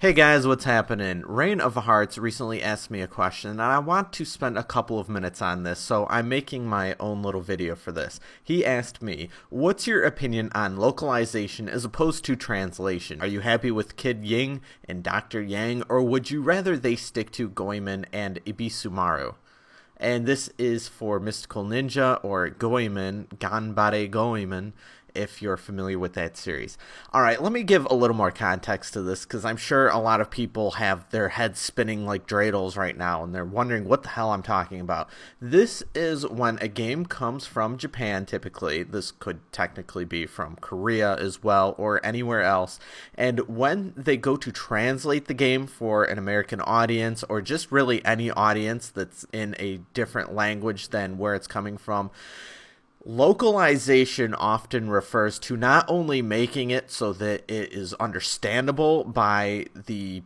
Hey guys, what's happening? Rain of Hearts recently asked me a question and I want to spend a couple of minutes on this, so I'm making my own little video for this. He asked me, what's your opinion on localization as opposed to translation? Are you happy with Kid Ying and Dr. Yang, or would you rather they stick to Goemon and Ibisumaru? And this is for Mystical Ninja, or Goemon, Ganbare Goemon, if you're familiar with that series. Alright, let me give a little more context to this, because I'm sure a lot of people have their heads spinning like dreidels right now, and they're wondering what the hell I'm talking about. This is when a game comes from Japan, typically. This could technically be from Korea as well, or anywhere else. And when they go to translate the game for an American audience, or just really any audience that's in a different language than where it's coming from, localization often refers to not only making it so that it is understandable by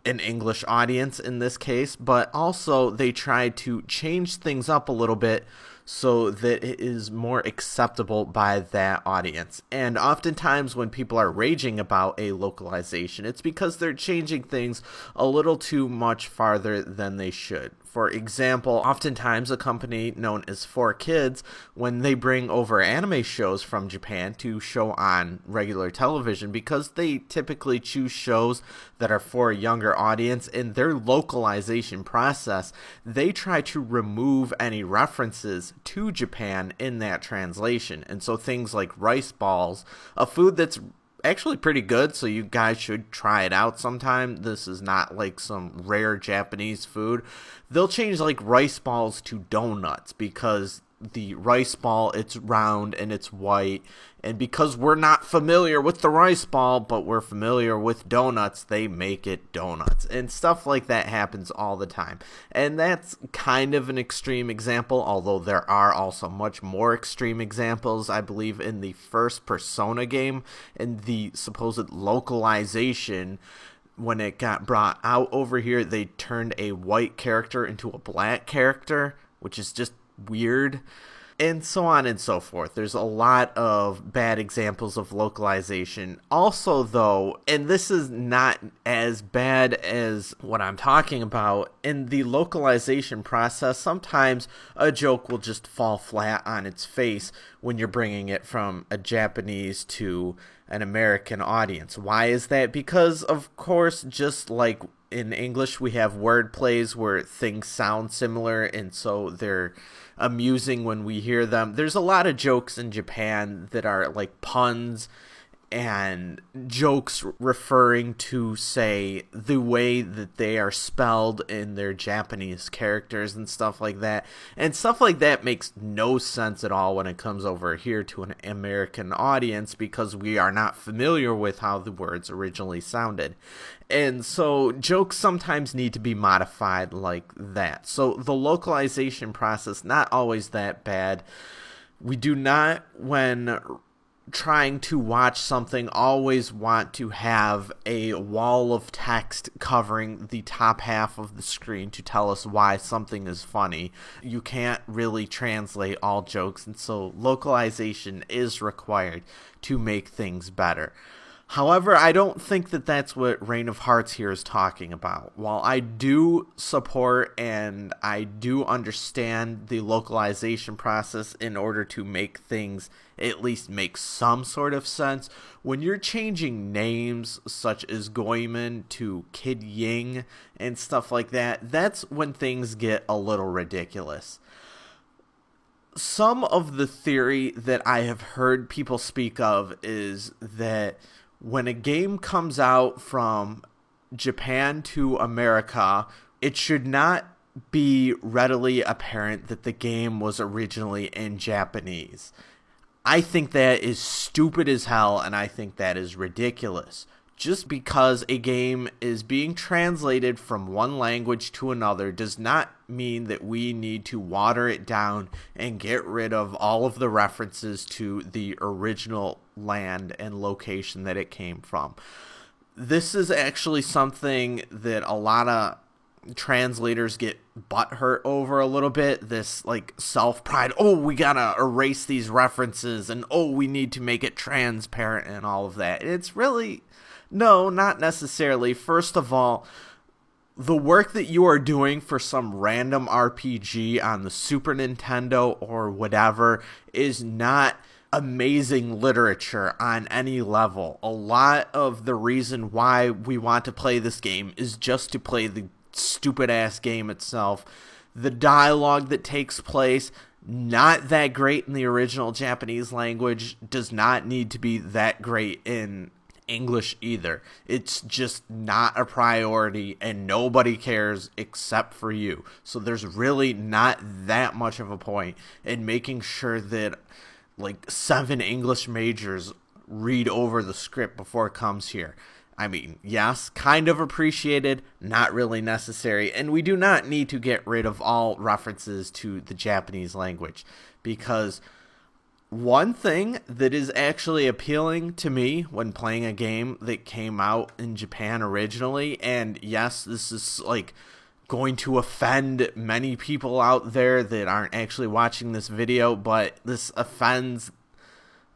an English audience in this case, but also they try to change things up a little bit so that it is more acceptable by that audience. And oftentimes when people are raging about a localization, it's because they're changing things a little too much farther than they should. For example, oftentimes a company known as 4Kids, when they bring over anime shows from Japan to show on regular television, because they typically choose shows that are for a younger audience, in their localization process, they try to remove any references to Japan in that translation. And so things like rice balls, a food that's actually pretty good, so you guys should try it out sometime. This is not like some rare Japanese food. They'll change like rice balls to donuts because the rice ball, it's round and it's white, and because we're not familiar with the rice ball but we're familiar with donuts, they make it donuts, and stuff like that happens all the time. And that's kind of an extreme example, although there are also much more extreme examples. I believe in the first Persona game, in the supposed localization, when it got brought out over here, they turned a white character into a black character, which is just weird, and so on and so forth. There's a lot of bad examples of localization. Also, though, and this is not as bad as what I'm talking about, in the localization process, sometimes a joke will just fall flat on its face when you're bringing it from a Japanese to an American audience. Why is that? Because, of course, just like in English, we have word plays where things sound similar, and so they're amusing when we hear them. There's a lot of jokes in Japan that are like puns and jokes referring to, say, the way that they are spelled in their Japanese characters and stuff like that. And stuff like that makes no sense at all when it comes over here to an American audience, because we are not familiar with how the words originally sounded. And so jokes sometimes need to be modified like that. So the localization process, not always that bad. We do not, when trying to watch something, always want to have a wall of text covering the top half of the screen to tell us why something is funny. You can't really translate all jokes, and so localization is required to make things better. However, I don't think that that's what Reign of Hearts here is talking about. While I do support and I do understand the localization process in order to make things at least make some sort of sense, when you're changing names such as Goemon to Kid Ying and stuff like that, that's when things get a little ridiculous. Some of the theory that I have heard people speak of is that when a game comes out from Japan to America, it should not be readily apparent that the game was originally in Japanese. I think that is stupid as hell, and I think that is ridiculous. Just because a game is being translated from one language to another does not mean that we need to water it down and get rid of all of the references to the original land and location that it came from. This is actually something that a lot of translators get butthurt over a little bit, this like self-pride. Oh, we gotta erase these references, and oh, we need to make it transparent and all of that. It's really No, not necessarily. First of all, the work that you are doing for some random RPG on the Super Nintendo or whatever is not amazing literature on any level. A lot of the reason why we want to play this game is just to play the stupid ass game itself. The dialogue that takes place, not that great in the original Japanese language, does not need to be that great in English either. It's just not a priority and nobody cares except for you. So there's really not that much of a point in making sure that like 7 English majors read over the script before it comes here. I mean, yes, kind of appreciated, not really necessary, and we do not need to get rid of all references to the Japanese language, because one thing that is actually appealing to me when playing a game that came out in Japan originally, and yes, this is like going to offend many people out there that aren't actually watching this video, but this offends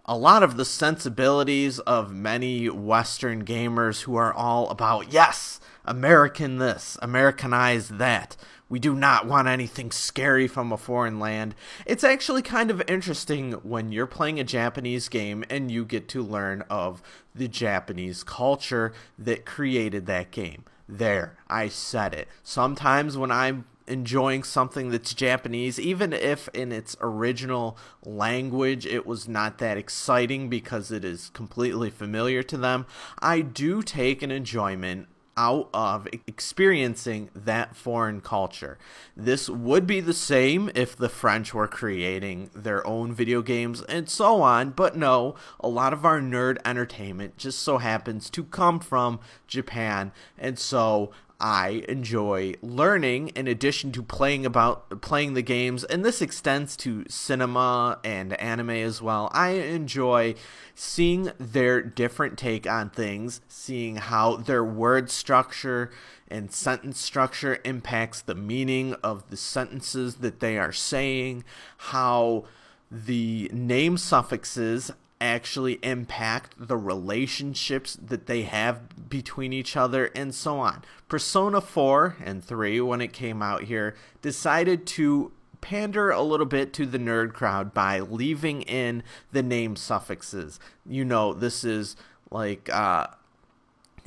a lot of the sensibilities of many Western gamers who are all about, yes, American this, Americanized that. We do not want anything scary from a foreign land. It's actually kind of interesting when you're playing a Japanese game and you get to learn of the Japanese culture that created that game. There, I said it. Sometimes when I'm enjoying something that's Japanese, even if in its original language it was not that exciting because it is completely familiar to them, I do take an enjoyment out of experiencing that foreign culture. This would be the same if the French were creating their own video games and so on, but no, a lot of our nerd entertainment just so happens to come from Japan, and so I enjoy learning in addition to playing the games, and this extends to cinema and anime as well. I enjoy seeing their different take on things, seeing how their word structure and sentence structure impacts the meaning of the sentences that they are saying, how the name suffixes actually impact the relationships that they have between each other, and so on. Persona 4 and 3, when it came out here, decided to pander a little bit to the nerd crowd by leaving in the name suffixes. You know, this is like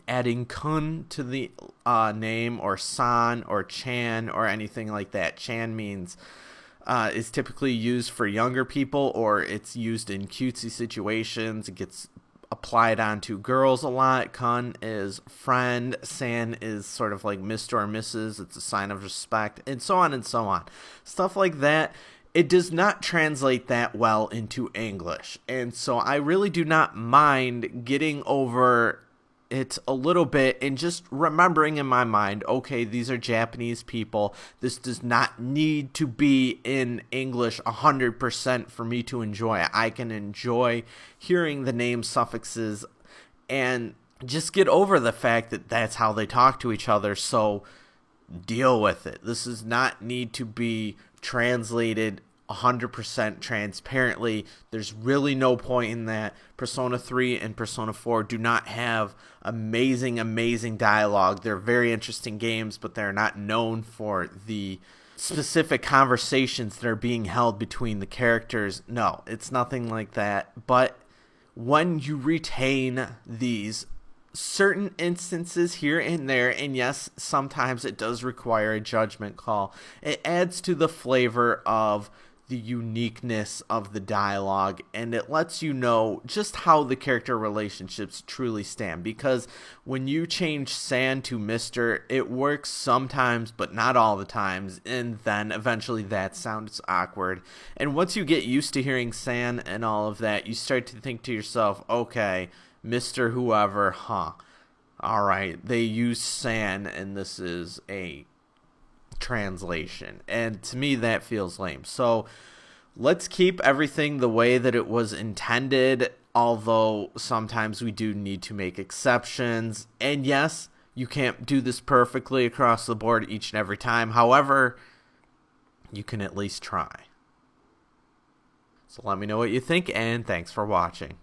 adding kun to the name, or san, or chan, or anything like that. Chan means is typically used for younger people, or it's used in cutesy situations. It gets applied onto girls a lot. Kun is friend. San is sort of like Mr. or Mrs. It's a sign of respect, and so on and so on. Stuff like that. It does not translate that well into English, and so I really do not mind getting over it a little bit and just remembering in my mind, okay, these are Japanese people. This does not need to be in English 100% for me to enjoy it. I can enjoy hearing the name suffixes and just get over the fact that that's how they talk to each other, so deal with it. This does not need to be translated 100% transparently. There's really no point in that. Persona 3 and Persona 4 do not have amazing dialogue. They're very interesting games, but they're not known for the specific conversations that are being held between the characters. No, it's nothing like that. But when you retain these certain instances here and there, and yes, sometimes it does require a judgment call, it adds to the flavor of the uniqueness of the dialogue, and it lets you know just how the character relationships truly stand. Because when you change San to Mr., it works sometimes, but not all the times, and then eventually that sounds awkward. And once you get used to hearing San and all of that, you start to think to yourself, okay, Mr. whoever, alright, they use San, and this is a translation, and to me that feels lame. So let's keep everything the way that it was intended, although sometimes we do need to make exceptions. And yes, you can't do this perfectly across the board each and every time. However, you can at least try. So let me know what you think, and thanks for watching.